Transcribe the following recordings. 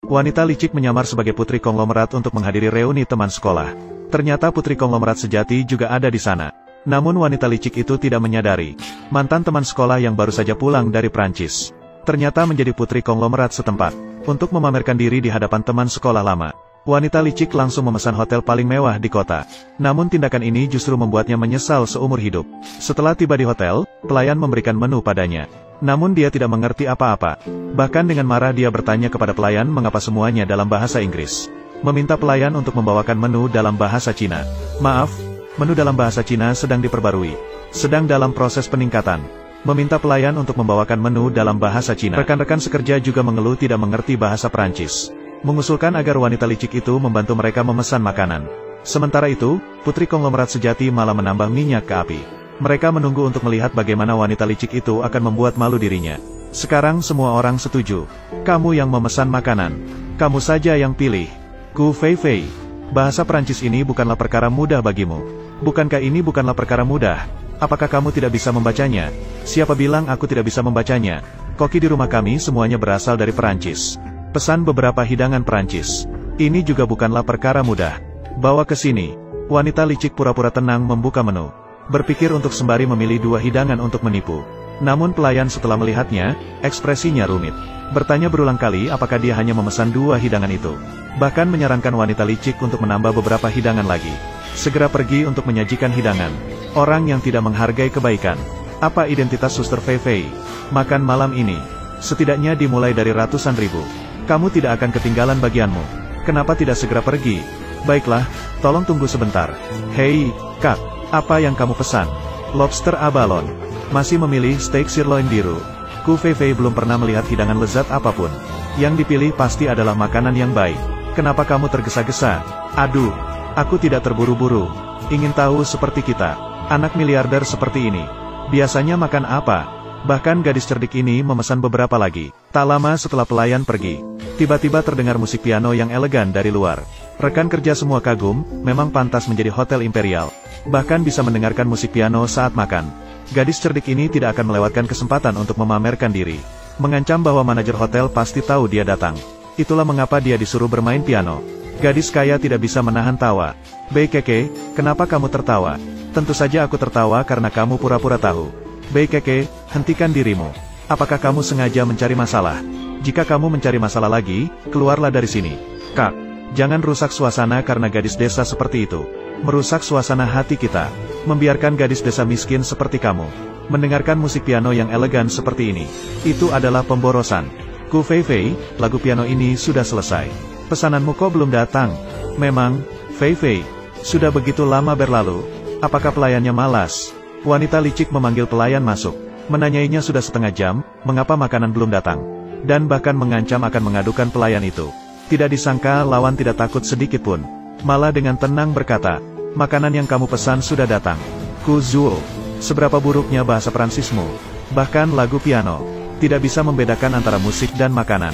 Wanita licik menyamar sebagai putri konglomerat untuk menghadiri reuni teman sekolah. Ternyata putri konglomerat sejati juga ada di sana. Namun wanita licik itu tidak menyadari, mantan teman sekolah yang baru saja pulang dari Prancis ternyata menjadi putri konglomerat setempat. Untuk memamerkan diri di hadapan teman sekolah lama, wanita licik langsung memesan hotel paling mewah di kota. Namun tindakan ini justru membuatnya menyesal seumur hidup. Setelah tiba di hotel, pelayan memberikan menu padanya. Namun dia tidak mengerti apa-apa. Bahkan dengan marah dia bertanya kepada pelayan mengapa semuanya dalam bahasa Inggris. Meminta pelayan untuk membawakan menu dalam bahasa Cina. Maaf, menu dalam bahasa Cina sedang diperbarui. Sedang dalam proses peningkatan. Meminta pelayan untuk membawakan menu dalam bahasa Cina. Rekan-rekan sekerja juga mengeluh tidak mengerti bahasa Prancis. Mengusulkan agar wanita licik itu membantu mereka memesan makanan. Sementara itu, putri konglomerat sejati malah menambah minyak ke api. Mereka menunggu untuk melihat bagaimana wanita licik itu akan membuat malu dirinya. Sekarang semua orang setuju. Kamu yang memesan makanan. Kamu saja yang pilih. Ku Fei Fei. Bahasa Prancis ini bukanlah perkara mudah bagimu. Bukankah ini bukanlah perkara mudah? Apakah kamu tidak bisa membacanya? Siapa bilang aku tidak bisa membacanya? Koki di rumah kami semuanya berasal dari Perancis. Pesan beberapa hidangan Perancis. Ini juga bukanlah perkara mudah. Bawa ke sini. Wanita licik pura-pura tenang membuka menu. Berpikir untuk sembari memilih 2 hidangan untuk menipu. Namun pelayan setelah melihatnya, ekspresinya rumit. Bertanya berulang kali apakah dia hanya memesan 2 hidangan itu. Bahkan menyarankan wanita licik untuk menambah beberapa hidangan lagi. Segera pergi untuk menyajikan hidangan. Orang yang tidak menghargai kebaikan. Apa identitas Suster Fei Fei? Makan malam ini. Setidaknya dimulai dari ratusan ribu. Kamu tidak akan ketinggalan bagianmu. Kenapa tidak segera pergi? Baiklah, tolong tunggu sebentar. Hei, Kak, apa yang kamu pesan? Lobster abalone. Masih memilih steak sirloin biru. Ku Fei Fei belum pernah melihat hidangan lezat apapun. Yang dipilih pasti adalah makanan yang baik. Kenapa kamu tergesa-gesa? Aduh, aku tidak terburu-buru. Ingin tahu seperti kita. Anak miliarder seperti ini. Biasanya makan apa? Bahkan gadis cerdik ini memesan beberapa lagi. Tak lama setelah pelayan pergi, tiba-tiba terdengar musik piano yang elegan dari luar. Rekan kerja semua kagum, memang pantas menjadi hotel imperial. Bahkan bisa mendengarkan musik piano saat makan. Gadis cerdik ini tidak akan melewatkan kesempatan untuk memamerkan diri. Mengancam bahwa manajer hotel pasti tahu dia datang. Itulah mengapa dia disuruh bermain piano. Gadis kaya tidak bisa menahan tawa. Keke, kenapa kamu tertawa? Tentu saja aku tertawa karena kamu pura-pura tahu. Keke, hentikan dirimu. Apakah kamu sengaja mencari masalah? Jika kamu mencari masalah lagi, keluarlah dari sini. Kak, jangan rusak suasana karena gadis desa seperti itu. Merusak suasana hati kita. Membiarkan gadis desa miskin seperti kamu mendengarkan musik piano yang elegan seperti ini. Itu adalah pemborosan. Ku Fei Fei, lagu piano ini sudah selesai. Pesananmu kok belum datang? Memang, Fei Fei, sudah begitu lama berlalu. Apakah pelayannya malas? Wanita licik memanggil pelayan masuk. Menanyainya sudah setengah jam, mengapa makanan belum datang. Dan bahkan mengancam akan mengadukan pelayan itu. Tidak disangka lawan tidak takut sedikit pun. Malah dengan tenang berkata, makanan yang kamu pesan sudah datang. Ku Zuo, seberapa buruknya bahasa Pransismu. Bahkan lagu piano. Tidak bisa membedakan antara musik dan makanan.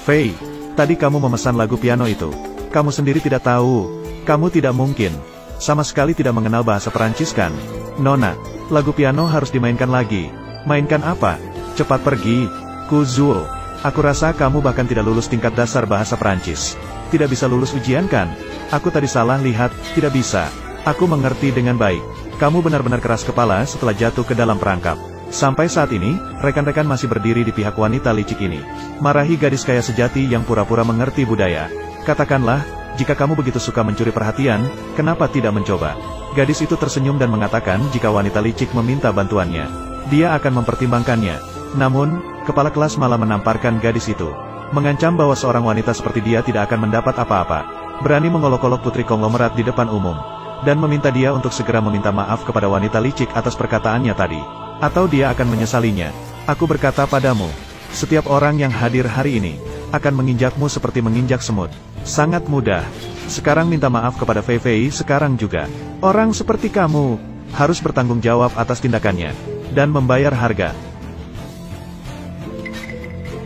Fei, tadi kamu memesan lagu piano itu. Kamu sendiri tidak tahu. Kamu tidak mungkin. Sama sekali tidak mengenal bahasa Perancis kan? Nona, lagu piano harus dimainkan lagi. Mainkan apa? Cepat pergi. Ku Zuo, aku rasa kamu bahkan tidak lulus tingkat dasar bahasa Perancis. Tidak bisa lulus ujian kan? Aku tadi salah lihat, tidak bisa. Aku mengerti dengan baik. Kamu benar-benar keras kepala setelah jatuh ke dalam perangkap. Sampai saat ini, rekan-rekan masih berdiri di pihak wanita licik ini. Marahi gadis kaya sejati yang pura-pura mengerti budaya. Katakanlah, jika kamu begitu suka mencuri perhatian, kenapa tidak mencoba? Gadis itu tersenyum dan mengatakan jika wanita licik meminta bantuannya, dia akan mempertimbangkannya. Namun, kepala kelas malah menamparkan gadis itu. Mengancam bahwa seorang wanita seperti dia tidak akan mendapat apa-apa. Berani mengolok-olok putri konglomerat di depan umum. Dan meminta dia untuk segera meminta maaf kepada wanita licik atas perkataannya tadi. Atau dia akan menyesalinya. Aku berkata padamu, setiap orang yang hadir hari ini, akan menginjakmu seperti menginjak semut. Sangat mudah. Sekarang minta maaf kepada Fei Fei sekarang juga. Orang seperti kamu, harus bertanggung jawab atas tindakannya. Dan membayar harga.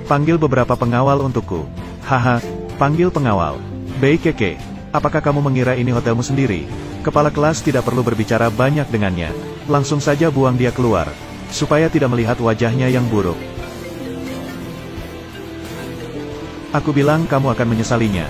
Panggil beberapa pengawal untukku. Haha, panggil pengawal. Keke, apakah kamu mengira ini hotelmu sendiri? Kepala kelas tidak perlu berbicara banyak dengannya. Langsung saja buang dia keluar. Supaya tidak melihat wajahnya yang buruk. Aku bilang kamu akan menyesalinya.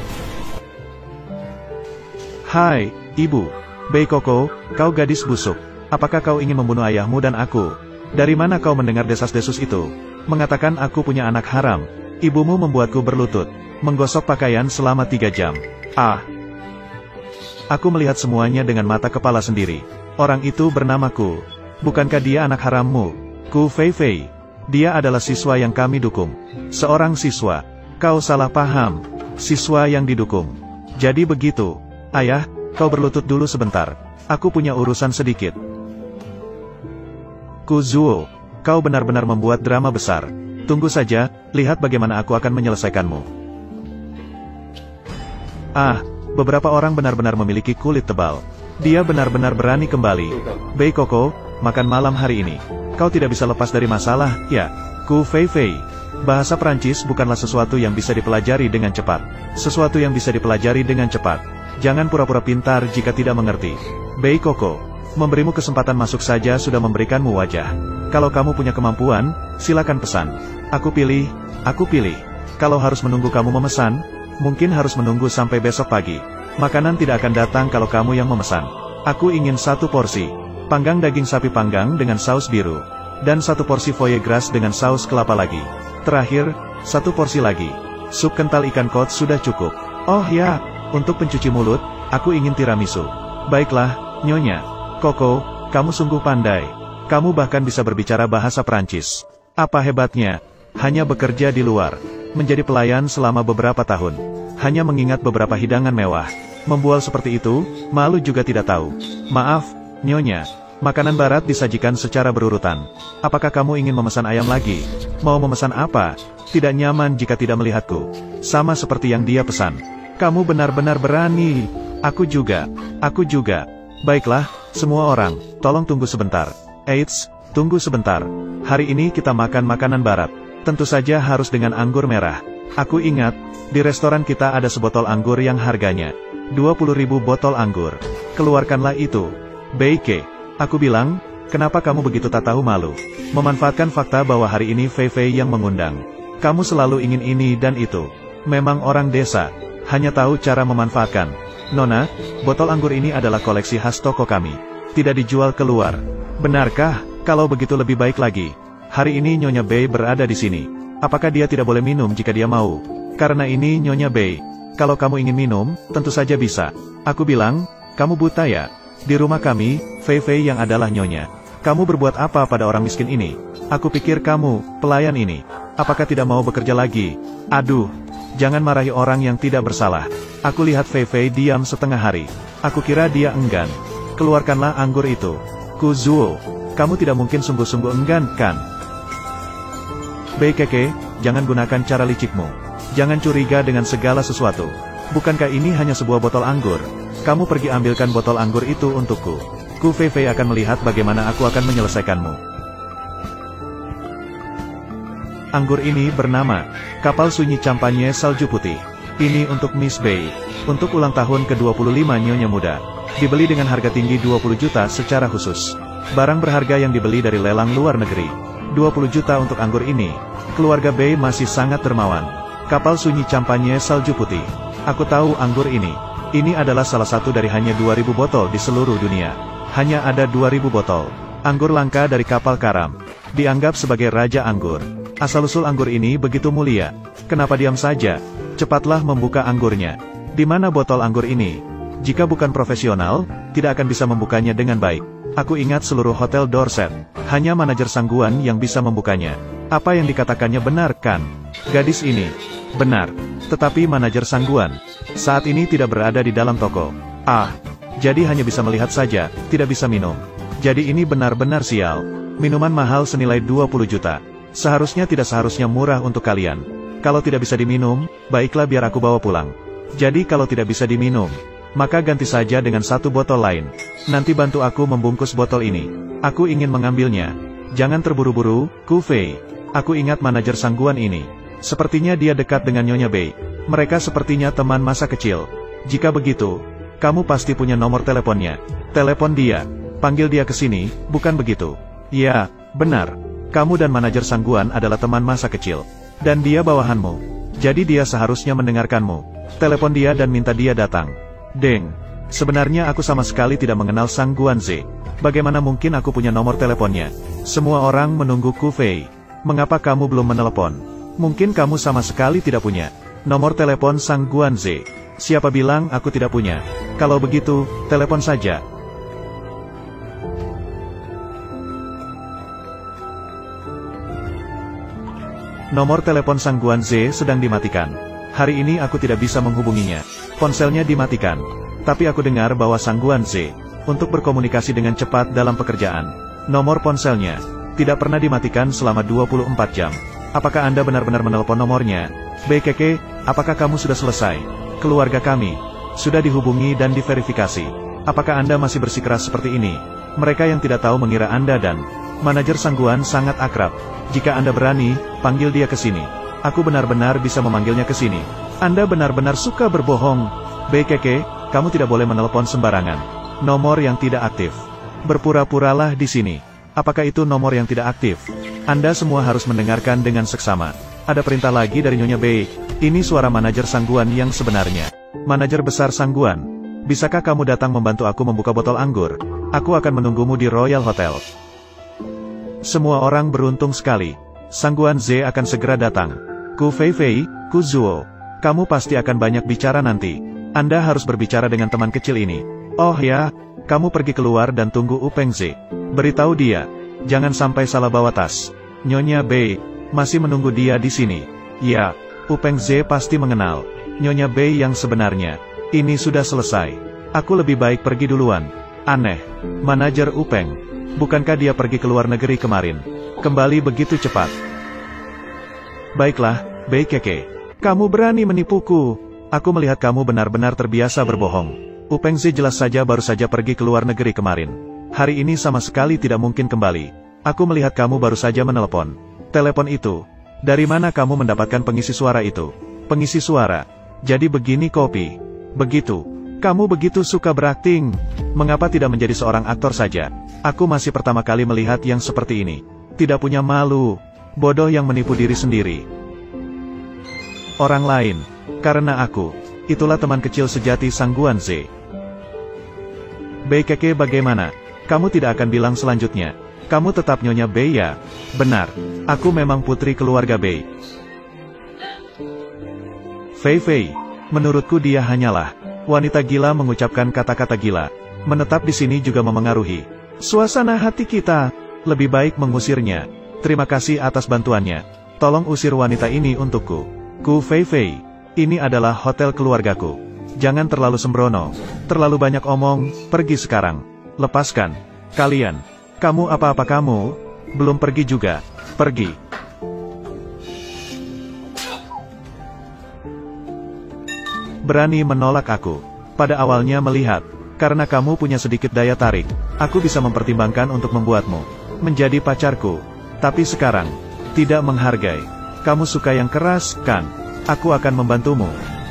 Hai, Ibu. Bei Koko, kau gadis busuk. Apakah kau ingin membunuh ayahmu dan aku? Dari mana kau mendengar desas-desus itu? Mengatakan aku punya anak haram. Ibumu membuatku berlutut, menggosok pakaian selama 3 jam. Ah! Aku melihat semuanya dengan mata kepala sendiri. Orang itu bernamaku. Bukankah dia anak harammu? Ku Fei Fei. Dia adalah siswa yang kami dukung. Seorang siswa. Kau salah paham. Siswa yang didukung. Jadi begitu. Ayah, kau berlutut dulu sebentar. Aku punya urusan sedikit. Ku Zuo, kau benar-benar membuat drama besar. Tunggu saja, lihat bagaimana aku akan menyelesaikanmu. Ah, beberapa orang benar-benar memiliki kulit tebal. Dia benar-benar berani kembali. Bei Koko, makan malam hari ini. Kau tidak bisa lepas dari masalah, ya? Ku Fei Fei. Bahasa Prancis bukanlah sesuatu yang bisa dipelajari dengan cepat. Sesuatu yang bisa dipelajari dengan cepat. Jangan pura-pura pintar jika tidak mengerti. Bei Koko, memberimu kesempatan masuk saja sudah memberikanmu wajah. Kalau kamu punya kemampuan, silakan pesan. Aku pilih. Kalau harus menunggu kamu memesan, mungkin harus menunggu sampai besok pagi. Makanan tidak akan datang kalau kamu yang memesan. Aku ingin 1 porsi. Panggang daging sapi panggang dengan saus biru. Dan 1 porsi foie gras dengan saus kelapa lagi. Terakhir, 1 porsi lagi. Sup kental ikan kod sudah cukup. Oh ya, untuk pencuci mulut, aku ingin tiramisu. Baiklah, Nyonya. Koko, kamu sungguh pandai. Kamu bahkan bisa berbicara bahasa Prancis. Apa hebatnya? Hanya bekerja di luar. Menjadi pelayan selama beberapa tahun. Hanya mengingat beberapa hidangan mewah. Membual seperti itu, malu juga tidak tahu. Maaf, Nyonya. Makanan barat disajikan secara berurutan. Apakah kamu ingin memesan ayam lagi? Mau memesan apa? Tidak nyaman jika tidak melihatku. Sama seperti yang dia pesan. Kamu benar-benar berani. Aku juga. Baiklah, semua orang, tolong tunggu sebentar. Eits, tunggu sebentar. Hari ini kita makan makanan barat. Tentu saja harus dengan anggur merah. Aku ingat, di restoran kita ada sebotol anggur yang harganya 20.000 botol anggur. Keluarkanlah itu. Beike. Aku bilang, kenapa kamu begitu tak tahu malu? Memanfaatkan fakta bahwa hari ini Fei Fei yang mengundang. Kamu selalu ingin ini dan itu. Memang orang desa, hanya tahu cara memanfaatkan. Nona, botol anggur ini adalah koleksi khas toko kami. Tidak dijual keluar. Benarkah? Kalau begitu lebih baik lagi. Hari ini Nyonya Bei berada di sini. Apakah dia tidak boleh minum jika dia mau? Karena ini Nyonya Bei. Kalau kamu ingin minum, tentu saja bisa. Aku bilang, kamu buta ya? Di rumah kami, Fei Fei yang adalah Nyonya. Kamu berbuat apa pada orang miskin ini? Aku pikir kamu, pelayan ini. Apakah tidak mau bekerja lagi? Aduh, jangan marahi orang yang tidak bersalah. Aku lihat Fei Fei diam setengah hari. Aku kira dia enggan. Keluarkanlah anggur itu. Ku Zuo, kamu tidak mungkin sungguh-sungguh enggan, kan? Bei Keke, jangan gunakan cara licikmu. Jangan curiga dengan segala sesuatu. Bukankah ini hanya sebuah botol anggur? Kamu pergi ambilkan botol anggur itu untukku. Ku Fei Fei akan melihat bagaimana aku akan menyelesaikanmu. Anggur ini bernama Kapal Sunyi Campanye Salju Putih. Ini untuk Miss Bei. Untuk ulang tahun ke-25 Nyonya Muda. Dibeli dengan harga tinggi 20 juta secara khusus. Barang berharga yang dibeli dari lelang luar negeri. 20 juta untuk anggur ini. Keluarga Bei masih sangat dermawan. Kapal Sunyi Campanye Salju Putih. Aku tahu anggur ini. Ini adalah salah satu dari hanya 2000 botol di seluruh dunia. Hanya ada 2000 botol. Anggur langka dari kapal karam. Dianggap sebagai raja anggur. Asal-usul anggur ini begitu mulia. Kenapa diam saja? Cepatlah membuka anggurnya. Di mana botol anggur ini? Jika bukan profesional, tidak akan bisa membukanya dengan baik. Aku ingat seluruh hotel Dorset. Hanya manajer Sangguan yang bisa membukanya. Apa yang dikatakannya benar kan? Gadis ini. Benar. Tetapi manajer Sangguan saat ini tidak berada di dalam toko. Ah, jadi hanya bisa melihat saja, tidak bisa minum. Jadi ini benar-benar sial. Minuman mahal senilai 20 juta. Seharusnya murah untuk kalian. Kalau tidak bisa diminum, baiklah biar aku bawa pulang. Jadi kalau tidak bisa diminum, maka ganti saja dengan 1 botol lain. Nanti bantu aku membungkus botol ini. Aku ingin mengambilnya. Jangan terburu-buru, Ku Fei. Aku ingat manajer Sangguan ini. Sepertinya dia dekat dengan Nyonya Bei. Mereka sepertinya teman masa kecil. Jika begitu, kamu pasti punya nomor teleponnya. Telepon dia. Panggil dia ke sini, bukan begitu? Ya, benar. Kamu dan manajer Sangguan adalah teman masa kecil. Dan dia bawahanmu. Jadi dia seharusnya mendengarkanmu. Telepon dia dan minta dia datang. Deng. Sebenarnya aku sama sekali tidak mengenal Sang Guanze. Bagaimana mungkin aku punya nomor teleponnya? Semua orang menunggu Ku Fei. Mengapa kamu belum menelepon? Mungkin kamu sama sekali tidak punya nomor telepon Sang Guanze. Siapa bilang aku tidak punya? Kalau begitu, telepon saja. Nomor telepon Sang Guanze sedang dimatikan. Hari ini aku tidak bisa menghubunginya. Ponselnya dimatikan. Tapi aku dengar bahwa Sang Guanze untuk berkomunikasi dengan cepat dalam pekerjaan. Nomor ponselnya tidak pernah dimatikan selama 24 jam. Apakah Anda benar-benar menelpon nomornya? BKK, apakah kamu sudah selesai? Keluarga kami sudah dihubungi dan diverifikasi. Apakah Anda masih bersikeras seperti ini? Mereka yang tidak tahu mengira Anda dan manajer Sang Guan sangat akrab. Jika Anda berani, panggil dia ke sini. Aku benar-benar bisa memanggilnya ke sini. Anda benar-benar suka berbohong. BKK, kamu tidak boleh menelpon sembarangan. Nomor yang tidak aktif. Berpura-puralah di sini. Apakah itu nomor yang tidak aktif? Anda semua harus mendengarkan dengan seksama. Ada perintah lagi dari Nyonya Bei. Ini suara manajer Sang Guan yang sebenarnya. Manajer besar Sang Guan. Bisakah kamu datang membantu aku membuka botol anggur? Aku akan menunggumu di Royal Hotel. Semua orang beruntung sekali. Sang Guanze akan segera datang. Ku Fei Fei, Ku Zuo. Kamu pasti akan banyak bicara nanti. Anda harus berbicara dengan teman kecil ini. Oh ya, kamu pergi keluar dan tunggu Upeng Ze. Beritahu dia, jangan sampai salah bawa tas. Nyonya Bei masih menunggu dia di sini. Ya, Upeng Ze pasti mengenal Nyonya Bei yang sebenarnya. Ini sudah selesai. Aku lebih baik pergi duluan. Aneh, manajer Upeng. Bukankah dia pergi ke luar negeri kemarin? Kembali begitu cepat. Baiklah, Bei Keke. Kamu berani menipuku. Aku melihat kamu benar-benar terbiasa berbohong. Upeng Ze jelas saja baru saja pergi ke luar negeri kemarin. Hari ini sama sekali tidak mungkin kembali. Aku melihat kamu baru saja menelepon. Telepon itu. Dari mana kamu mendapatkan pengisi suara itu? Pengisi suara. Jadi begini Kopi. Begitu. Kamu begitu suka berakting. Mengapa tidak menjadi seorang aktor saja? Aku masih pertama kali melihat yang seperti ini. Tidak punya malu. Bodoh yang menipu diri sendiri. Orang lain. Karena aku. Itulah teman kecil sejati Sang Guanze. Bei Keke bagaimana? Kamu tidak akan bilang selanjutnya. Kamu tetap Nyonya Bei ya? Benar. Aku memang putri keluarga Bei. Fei Fei. Menurutku dia hanyalah wanita gila mengucapkan kata-kata gila. Menetap di sini juga memengaruhi suasana hati kita. Lebih baik mengusirnya. Terima kasih atas bantuannya. Tolong usir wanita ini untukku. Ku Fei Fei. Ini adalah hotel keluargaku. Jangan terlalu sembrono. Terlalu banyak omong. Pergi sekarang. Lepaskan. Kalian. Kamu apa-apa kamu? Belum pergi juga. Pergi. Berani menolak aku. Pada awalnya melihat. Karena kamu punya sedikit daya tarik. Aku bisa mempertimbangkan untuk membuatmu menjadi pacarku. Tapi sekarang. Tidak menghargai. Kamu suka yang keras, kan? Aku akan membantumu.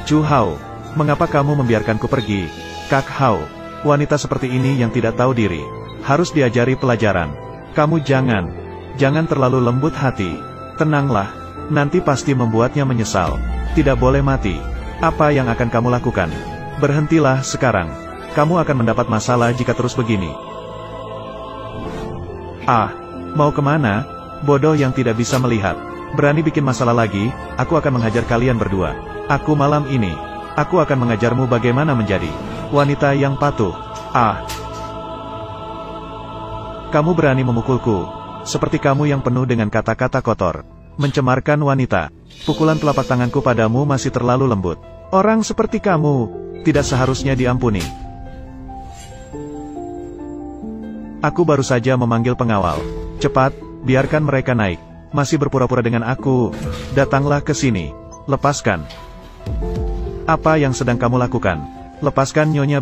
Chu Hao. Mengapa kamu membiarkanku pergi? Kak Hao. Wanita seperti ini yang tidak tahu diri. Harus diajari pelajaran. Kamu jangan terlalu lembut hati. Tenanglah. Nanti pasti membuatnya menyesal. Tidak boleh mati. Apa yang akan kamu lakukan? Berhentilah sekarang. Kamu akan mendapat masalah jika terus begini. Ah, mau kemana? Bodoh yang tidak bisa melihat. Berani bikin masalah lagi, aku akan menghajar kalian berdua. Aku malam ini. Aku akan mengajarmu bagaimana menjadi wanita yang patuh. Ah. Kamu berani memukulku. Seperti kamu yang penuh dengan kata-kata kotor. Mencemarkan wanita. Pukulan telapak tanganku padamu masih terlalu lembut. Orang seperti kamu tidak seharusnya diampuni. Aku baru saja memanggil pengawal. Cepat, biarkan mereka naik. Masih berpura-pura dengan aku. Datanglah ke sini. Lepaskan. Apa yang sedang kamu lakukan? Lepaskan Nyonya